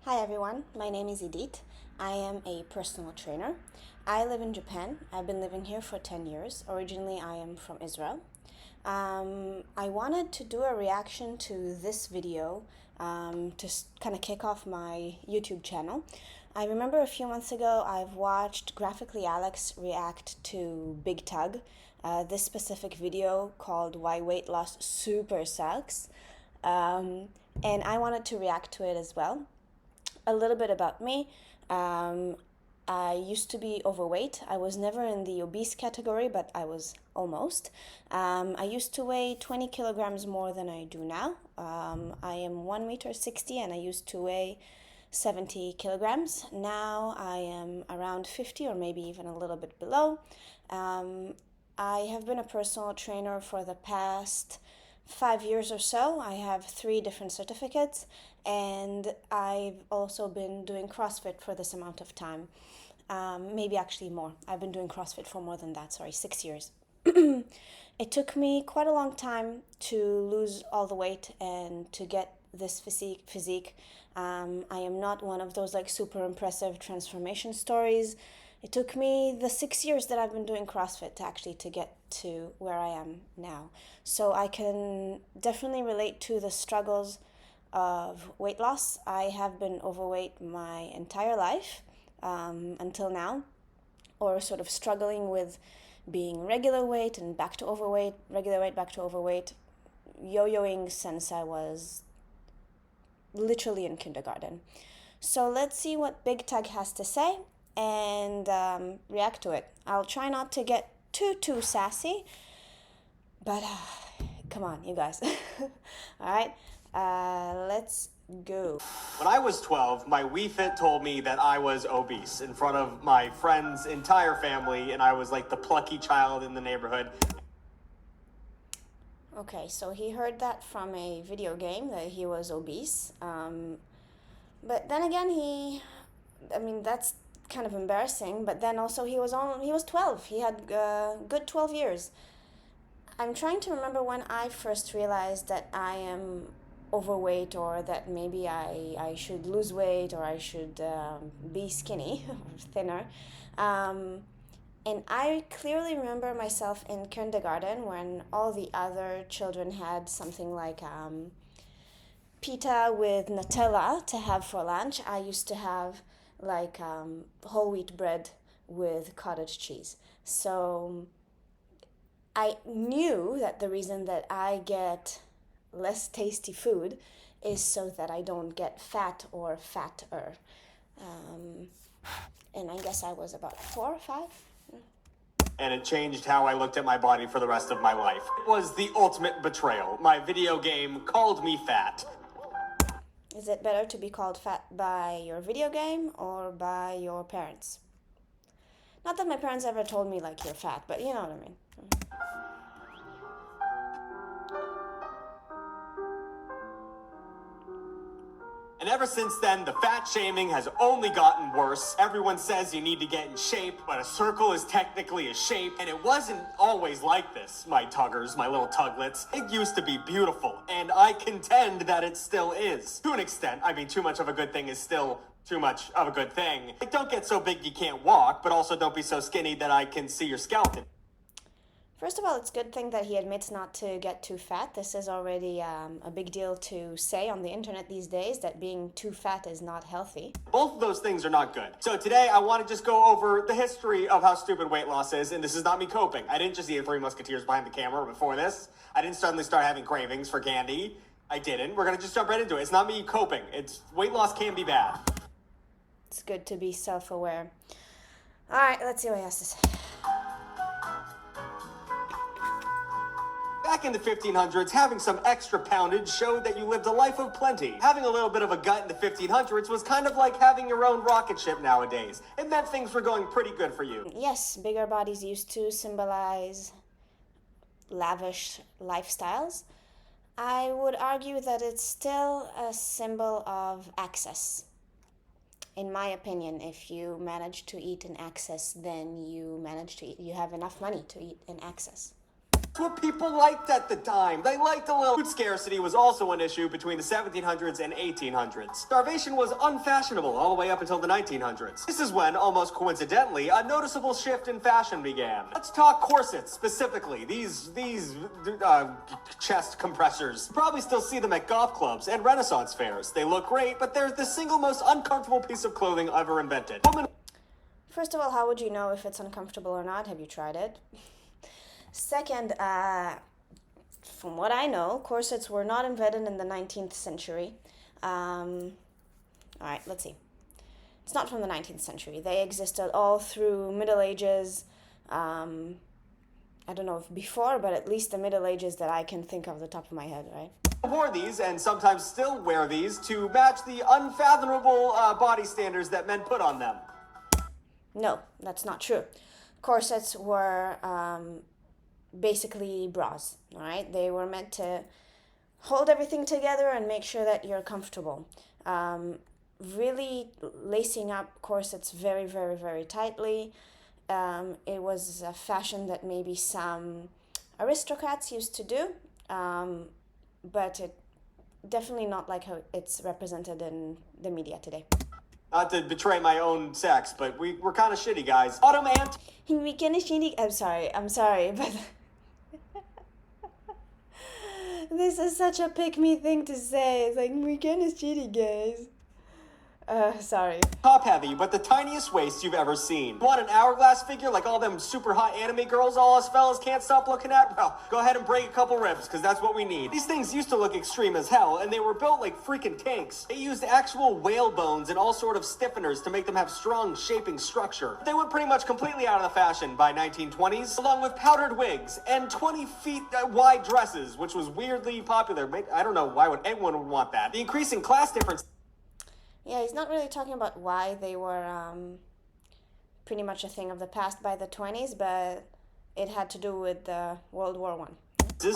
Hi everyone, my name is Idit. I am a personal trainer. I live in Japan. I've been living here for 10 years. Originally, I am from Israel. I wanted to do a reaction to this video to kind of kick off my YouTube channel. I remember a few months ago I've watched Graphically Alex react to Big Tugg, this specific video called Why Weight Loss Super Sucks, and I wanted to react to it as well. A little bit about me. I used to be overweight. I was never in the obese category, but I was almost. I used to weigh 20 kilograms more than I do now. I am 1 meter 60 and I used to weigh 70 kilograms. Now I am around 50 or maybe even a little bit below. I have been a personal trainer for the past 5 years or so. I have 3 different certificates, and I've also been doing CrossFit for this amount of time. Maybe actually more. I've been doing CrossFit for more than that, 6 years. It took me quite a long time to lose all the weight and to get this physique. I am not one of those super impressive transformation stories. It took me the 6 years that I've been doing CrossFit to get to where I am now. So I can definitely relate to the struggles of weight loss. I have been overweight my entire life until now, or sort of struggling with being regular weight and back to overweight, regular weight, back to overweight, yo-yoing since I was literally in kindergarten. So let's see what Big Tugg has to say and react to it. I'll try not to get too sassy, but come on, you guys. All right, let's go. When I was 12, my Wii Fit told me that I was obese in front of my friend's entire family, and I was like the plucky child in the neighborhood. Okay, so he heard that from a video game that he was obese. But then again, that's kind of embarrassing. But then also he was 12. He had good 12 years. I'm trying to remember when I first realized that I am overweight, or that maybe I should lose weight, or I should be skinny or thinner. And I clearly remember myself in kindergarten when all the other children had something like pita with Nutella to have for lunch. I used to have whole wheat bread with cottage cheese. So I knew that the reason that I get less tasty food is so that I don't get fat or fatter. And I guess I was about 4 or 5. And it changed how I looked at my body for the rest of my life. It was the ultimate betrayal. My video game called me fat. Is it better to be called fat by your video game or by your parents? Not that my parents ever told me you're fat, but you know what I mean. And ever since then, the fat shaming has only gotten worse. Everyone says you need to get in shape, but a circle is technically a shape. And it wasn't always like this, my tuggers, my little tuglets. It used to be beautiful, and I contend that it still is. To an extent. Too much of a good thing is still too much of a good thing. Don't get so big you can't walk, but also don't be so skinny that I can see your skeleton. First of all, it's a good thing that he admits not to get too fat. This is already a big deal to say on the internet these days, that being too fat is not healthy. Both of those things are not good. So today I want to just go over the history of how stupid weight loss is, and this is not me coping. I didn't just eat 3 Musketeers behind the camera before this. I didn't suddenly start having cravings for candy. I didn't. We're going to just jump right into it. It's not me coping. Weight loss can be bad. It's good to be self-aware. All right, let's see what he has to say. Back in the 1500s, having some extra poundage showed that you lived a life of plenty. Having a little bit of a gut in the 1500s was kind of like having your own rocket ship nowadays. It meant things were going pretty good for you. Yes, bigger bodies used to symbolize lavish lifestyles. I would argue that it's still a symbol of access. In my opinion, if you manage to eat in excess, then you have enough money to eat in excess. That's what people liked at the time. They liked a little. Food scarcity was also an issue between the 1700s and 1800s. Starvation was unfashionable all the way up until the 1900s. This is when, almost coincidentally, a noticeable shift in fashion began. Let's talk corsets specifically. These chest compressors. You probably still see them at golf clubs and Renaissance fairs. They look great, but they're the single most uncomfortable piece of clothing ever invented. First of all, how would you know if it's uncomfortable or not? Have you tried it? Second, from what I know, corsets were not invented in the 19th century. All right, let's see. It's not from the 19th century. They existed all through Middle Ages. I don't know if before, but at least the Middle Ages that I can think of the top of my head, right? Wore these and sometimes still wear these to match the unfathomable body standards that men put on them. No, that's not true. Corsets were basically bras, all right? They were meant to hold everything together and make sure that you're comfortable. Really lacing up corsets very, very, very tightly. It was a fashion that maybe some aristocrats used to do, but it definitely not like how it's represented in the media today. Not to betray my own sex, but we're kind of shitty, guys. Autumn and... We kind of shitty. I'm sorry, but... This is such a pick-me thing to say. It's like, we kind of shitty, guys. Sorry. Top heavy, but the tiniest waist you've ever seen. Want an hourglass figure like all them super hot anime girls all us fellas can't stop looking at? Well, go ahead and break a couple ribs, because that's what we need. These things used to look extreme as hell, and they were built like freaking tanks. They used actual whale bones and all sort of stiffeners to make them have strong shaping structure. They went pretty much completely out of the fashion by 1920s, along with powdered wigs and 20 feet wide dresses, which was weirdly popular. I don't know why would anyone would want that. The increasing class difference... Yeah, he's not really talking about why they were pretty much a thing of the past by the 20s, but it had to do with World War I.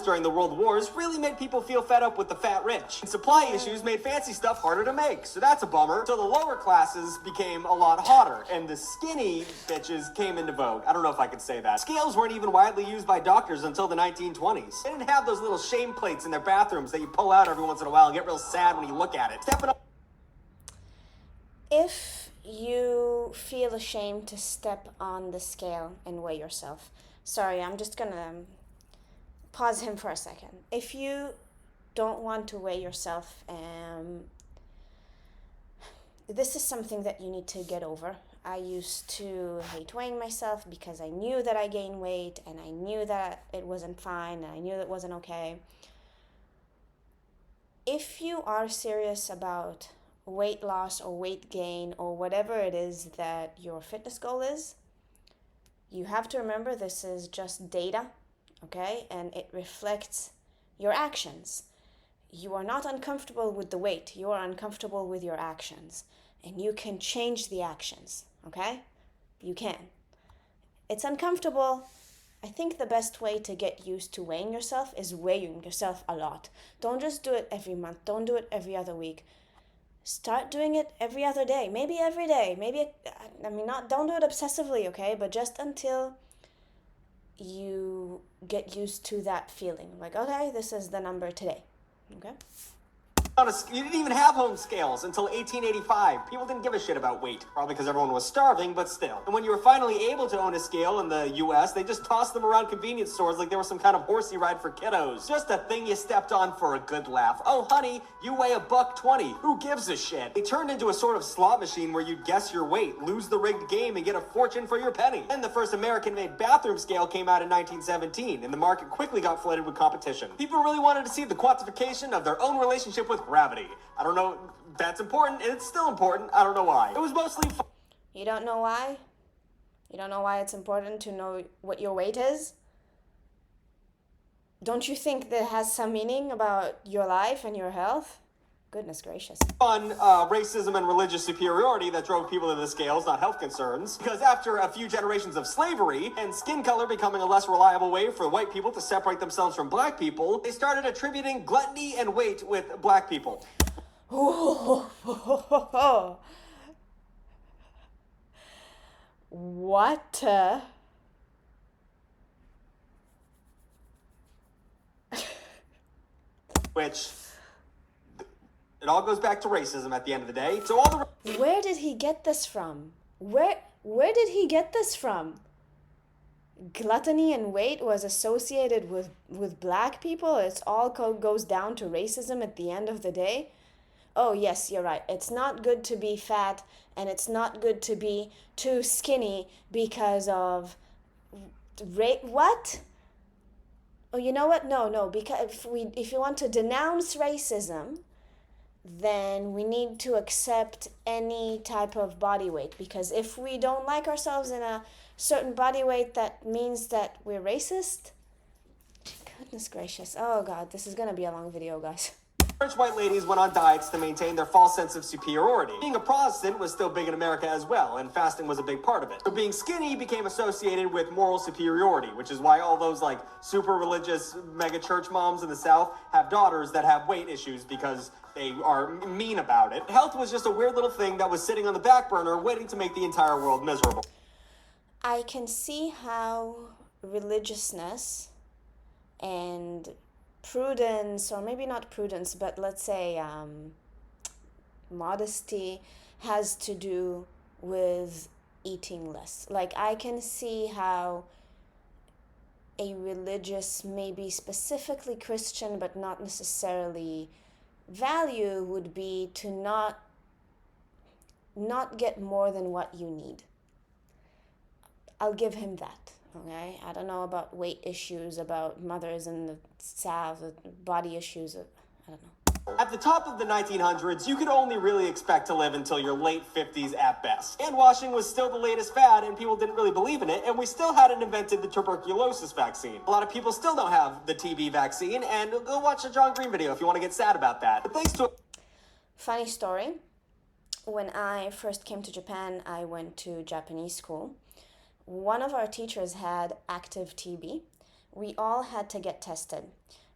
During the World Wars really made people feel fed up with the fat rich. And supply issues made fancy stuff harder to make, so that's a bummer. So the lower classes became a lot hotter, and the skinny bitches came into vogue. I don't know if I could say that. Scales weren't even widely used by doctors until the 1920s. They didn't have those little shame plates in their bathrooms that you pull out every once in a while and get real sad when you look at it. Stepping up. If you feel ashamed to step on the scale and weigh yourself, sorry, I'm just gonna pause him for a second. If you don't want to weigh yourself, this is something that you need to get over. I used to hate weighing myself because I knew that I gained weight and I knew that it wasn't fine and I knew that it wasn't okay. If you are serious about weight loss or weight gain or whatever it is that your fitness goal is, you have to remember this is just data, okay? And it reflects your actions. You are not uncomfortable with the weight. You are uncomfortable with your actions. And you can change the actions, okay? You can. It's uncomfortable. I think the best way to get used to weighing yourself is weighing yourself a lot. Don't just do it every month. Don't do it every other week. Start doing it every other day, maybe every day, don't do it obsessively, okay? But just until you get used to that feeling. Like, okay, this is the number today, okay? You didn't even have home scales until 1885. People didn't give a shit about weight, probably because everyone was starving, but still. And when you were finally able to own a scale in the US, they just tossed them around convenience stores like they were some kind of horsey ride for kiddos. Just a thing you stepped on for a good laugh. Oh, honey, you weigh $120. Who gives a shit? They turned into a sort of slot machine where you'd guess your weight, lose the rigged game, and get a fortune for your penny. Then the first American-made bathroom scale came out in 1917, and the market quickly got flooded with competition. People really wanted to see the quantification of their own relationship with gravity. I don't know, that's important, and it's still important. I don't know why. It was mostly fun. You don't know why? You don't know why it's important to know what your weight is? Don't you think that has some meaning about your life and your health? Goodness gracious. Racism and religious superiority that drove people to the scales, not health concerns. Because after a few generations of slavery and skin color becoming a less reliable way for white people to separate themselves from black people, they started attributing gluttony and weight with black people. What? which it all goes back to racism at the end of the day. So all the Where did he get this from? Where did he get this from? Gluttony and weight was associated with black people. It's all goes down to racism at the end of the day. Oh yes, you're right. It's not good to be fat, and it's not good to be too skinny because of what? Oh, you know what? No. Because if you want to denounce racism, then we need to accept any type of body weight, because if we don't like ourselves in a certain body weight, that means that we're racist. Goodness gracious. Oh God, this is gonna be a long video, guys. Rich white ladies went on diets to maintain their false sense of superiority. Being a Protestant was still big in America as well, and fasting was a big part of it. So being skinny became associated with moral superiority, which is why all those like super religious mega church moms in the South have daughters that have weight issues because they are mean about it. Health was just a weird little thing that was sitting on the back burner waiting to make the entire world miserable. I can see how religiousness and prudence, or maybe not prudence, but let's say modesty has to do with eating less. Like, I can see how a religious, maybe specifically Christian, but not necessarily value would be to not get more than what you need. I'll give him that. Okay, I don't know about weight issues, about mothers in the South, body issues. I don't know. At the top of the 1900s, you could only really expect to live until your late 50s at best. Hand washing was still the latest fad, and people didn't really believe in it, and we still hadn't invented the tuberculosis vaccine. A lot of people still don't have the TB vaccine, and go watch the John Green video if you want to get sad about that. But thanks to... Funny story. When I first came to Japan, I went to Japanese school. One of our teachers had active TB. We all had to get tested.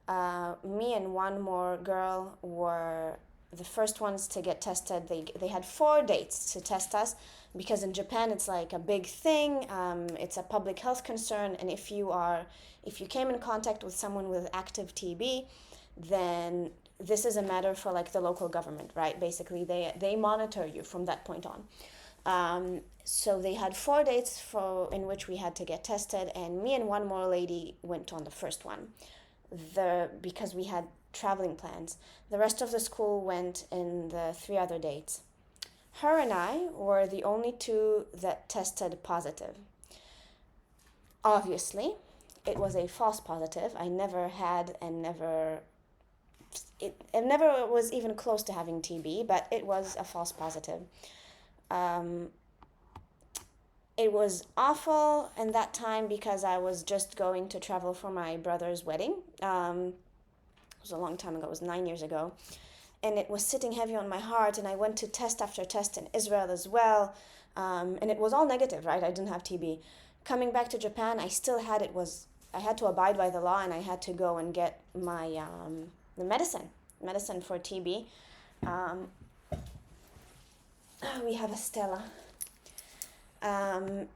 Me and one more girl were the first ones to get tested. They had 4 dates to test us, because in Japan it's like a big thing. It's a public health concern, and if you came in contact with someone with active TB, then this is a matter for like the local government, right? Basically, they monitor you from that point on. So they had 4 dates in which we had to get tested, and me and one more lady went on the first one. Because we had traveling plans. The rest of the school went in the 3 other dates. Her and I were the only 2 that tested positive. Obviously, it was a false positive. I never had and never... It never was even close to having TB, but it was a false positive. It was awful in that time because I was just going to travel for my brother's wedding. It was a long time ago. It was 9 years ago. And it was sitting heavy on my heart, and I went to test after test in Israel as well. And it was all negative, right? I didn't have TB. Coming back to Japan, I still had it. I had to abide by the law, and I had to go and get my the medicine for TB. We have a Stella.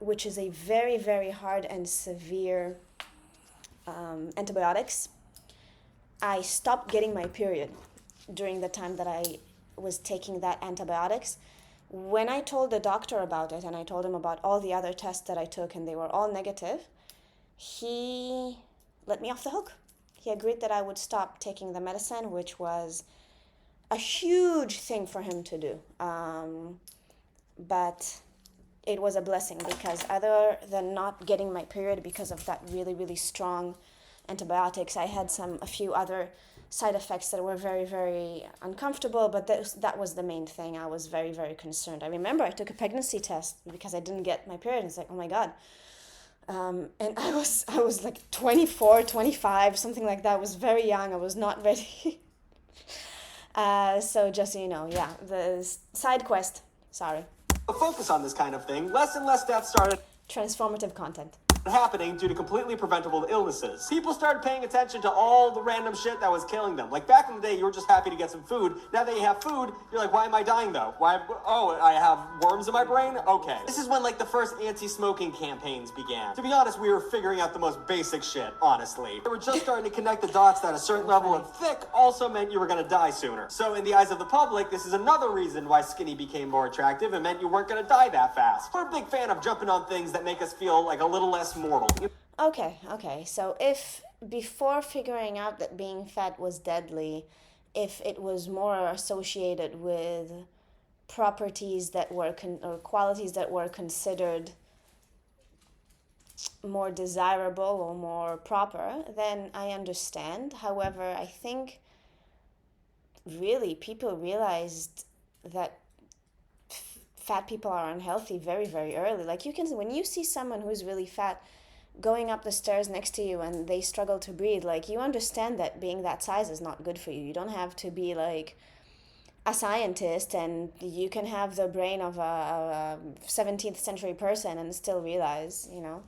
Which is a very, very hard and severe antibiotics. I stopped getting my period during the time that I was taking that antibiotics. When I told the doctor about it, and I told him about all the other tests that I took, and they were all negative, he let me off the hook. He agreed that I would stop taking the medicine, which was a huge thing for him to do. But it was a blessing, because other than not getting my period because of that really, really strong antibiotics, I had a few other side effects that were very, very uncomfortable, but that was the main thing. I was very, very concerned. I remember I took a pregnancy test because I didn't get my period. It's like, oh my God. And I was like 24, 25, something like that. I was very young. I was not ready. So just so you know, yeah, the side quest, sorry. Focus on this kind of thing, less and less deaths started. Transformative content. happening due to completely preventable illnesses. People started paying attention to all the random shit that was killing them. Like back in the day, you were just happy to get some food. Now that you have food, you're like, why am I dying though? Why? Oh, I have worms in my brain? Okay. This is when like the first anti-smoking campaigns began. To be honest, we were figuring out the most basic shit, honestly. We were just starting to connect the dots that a certain level of thick also meant you were gonna die sooner. So in the eyes of the public, this is another reason why skinny became more attractive and meant you weren't gonna die that fast. We're a big fan of jumping on things that make us feel like a little less mortal. Okay. So if before figuring out that being fat was deadly, if it was more associated with properties that were or qualities that were considered more desirable or more proper, then I understand. However, I think really people realized that fat people are unhealthy very, very early. Like when you see someone who's really fat going up the stairs next to you and they struggle to breathe, like you understand that being that size is not good for you. You don't have to be like a scientist, and you can have the brain of a 17th century person and still realize, You know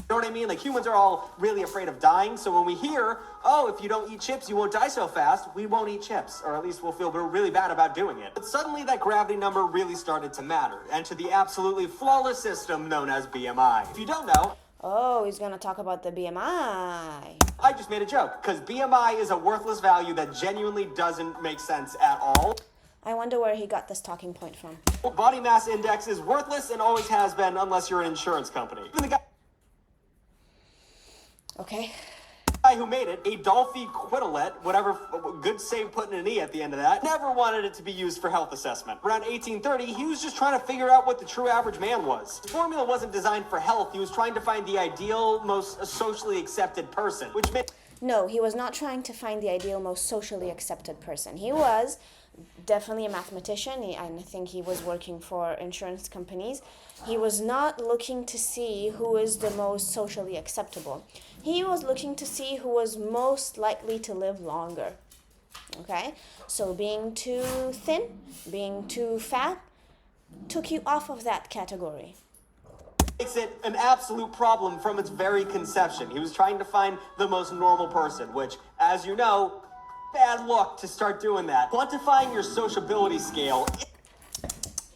what I mean? Like humans are all really afraid of dying. So when we hear, oh, if you don't eat chips, you won't die so fast, we won't eat chips, or at least we'll feel really bad about doing it. But suddenly that gravity number really started to matter, and to the absolutely flawless system known as BMI. If you don't know, oh, he's gonna talk about the BMI. I just made a joke, because BMI is a worthless value that genuinely doesn't make sense at all. I wonder where he got this talking point from. Body mass index is worthless and always has been, unless you're an insurance company. Even the Okay. guy who made it, Adolphe Quetelet, whatever, good save putting an E at the end of that, never wanted it to be used for health assessment. Around 1830, he was just trying to figure out what the true average man was. The formula wasn't designed for health. He was trying to find the ideal, most socially accepted person, which meant... No, he was not trying to find the ideal, most socially accepted person. He was definitely a mathematician. I think he was working for insurance companies. He was not looking to see who is the most socially acceptable. He was looking to see who was most likely to live longer. Okay? So being too thin, being too fat, took you off of that category. Makes it an absolute problem from its very conception. He was trying to find the most normal person, which, as you know, bad luck to start doing that. Quantifying your sociability scale...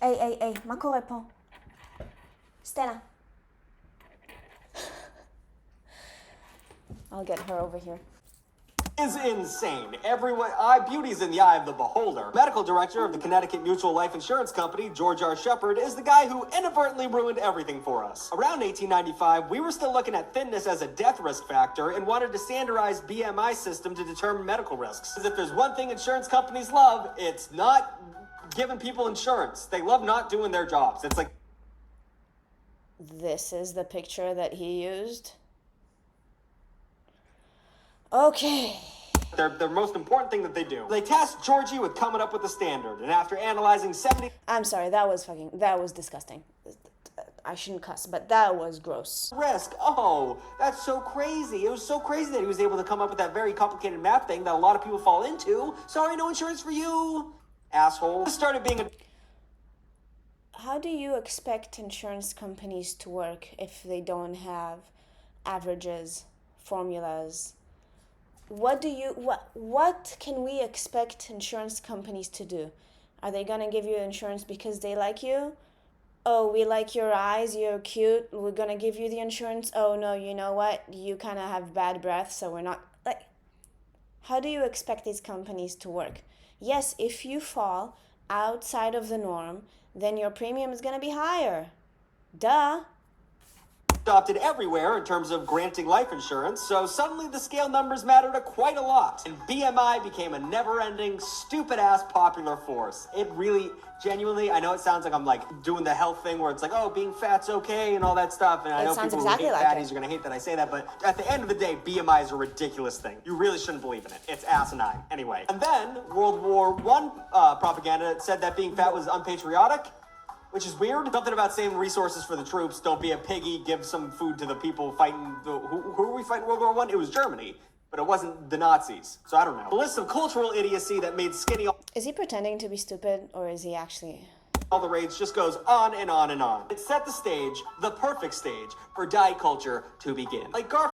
Hey, Mako répond. Stella. I'll get her over here. Is insane. Beauty's in the eye of the beholder. Medical director of the Connecticut Mutual Life Insurance Company, George R. Shepard, is the guy who inadvertently ruined everything for us. Around 1895, we were still looking at thinness as a death risk factor and wanted to standardize BMI system to determine medical risks. Because if there's one thing insurance companies love, it's not giving people insurance. They love not doing their jobs. It's like... This is the picture that he used. Okay. Their most important thing that they do. They tasked Georgie with coming up with a standard, and after analyzing 70... I'm sorry, that was disgusting. I shouldn't cuss, but that was gross. Risk. Oh, that's so crazy. It was so crazy that he was able to come up with that very complicated math thing that a lot of people fall into. Sorry, no insurance for you, asshole. Started being a... How do you expect insurance companies to work if they don't have averages, formulas? What can we expect insurance companies to do? Are they gonna give you insurance because they like you? Oh, we like your eyes, you're cute, we're gonna give you the insurance. Oh no, you know what? You kind of have bad breath, so we're not... Like, how do you expect these companies to work? Yes, if you fall outside of the norm, then your premium is gonna be higher. Duh. Adopted everywhere in terms of granting life insurance, so suddenly the scale numbers mattered quite a lot. And BMI became a never-ending, stupid-ass popular force. It really, genuinely, I know it sounds like I'm like doing the health thing where it's like, oh, being fat's okay and all that stuff, and I know people who hate fatties are gonna hate that I say that, but at the end of the day, BMI is a ridiculous thing. You really shouldn't believe in it. It's asinine. Anyway. And then, World War I propaganda said that being fat was unpatriotic, which is weird. Something about saving resources for the troops. Don't be a piggy. Give some food to the people fighting. Who were we fighting World War I? It was Germany, but it wasn't the Nazis. So I don't know. A list of cultural idiocy that made skinny... Is he pretending to be stupid, or is he actually... All the rage just goes on and on and on. It set the stage, the perfect stage, for diet culture to begin. Like Garfield